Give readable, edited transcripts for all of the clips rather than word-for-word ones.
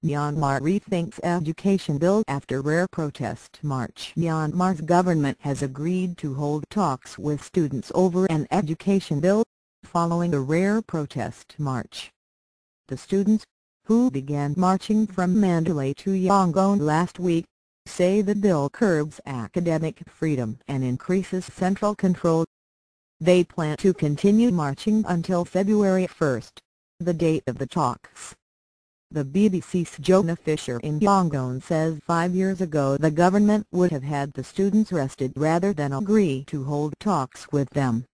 Myanmar rethinks education bill after rare protest march. Myanmar's government has agreed to hold talks with students over an education bill, following a rare protest march. The students, who began marching from Mandalay to Yangon last week, say the bill curbs academic freedom and increases central control. They plan to continue marching until February 1, the date of the talks. The BBC's Jonah in Yangon says 5 years ago the government would have had the students arrested rather than agree to hold talks with them.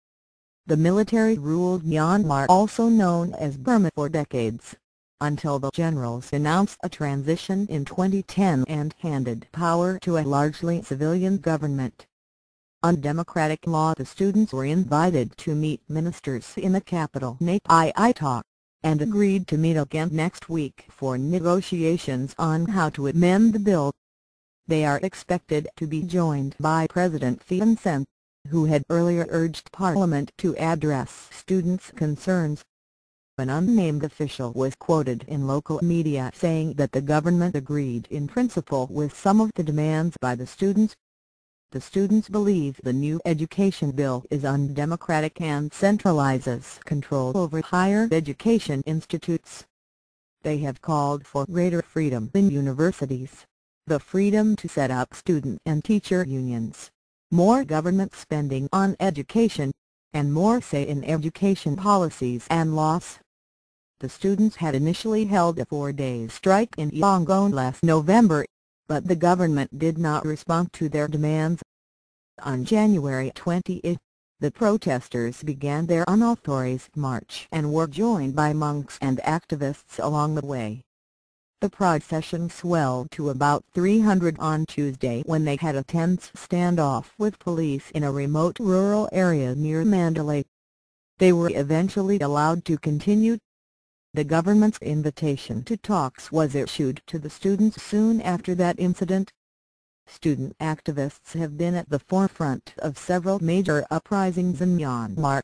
The military ruled Myanmar, also known as Burma, for decades, until the generals announced a transition in 2010 and handed power to a largely civilian government. Undemocratic law. The students were invited to meet ministers in the capital, Nay Pyi Taw, and agreed to meet again next week for negotiations on how to amend the bill. They are expected to be joined by President Thein Sein, who had earlier urged Parliament to address students' concerns. An unnamed official was quoted in local media saying that the government agreed in principle with some of the demands by the students. The students believe the new education bill is undemocratic and centralizes control over higher education institutes. They have called for greater freedom in universities, the freedom to set up student and teacher unions, more government spending on education, and more say in education policies and laws. The students had initially held a 4-day strike in Yangon last November, but the government did not respond to their demands. On January 20, the protesters began their unauthorized march and were joined by monks and activists along the way. The procession swelled to about 300 on Tuesday when they had a tense standoff with police in a remote rural area near Mandalay. They were eventually allowed to continue. The government's invitation to talks was issued to the students soon after that incident. Student activists have been at the forefront of several major uprisings in Myanmar,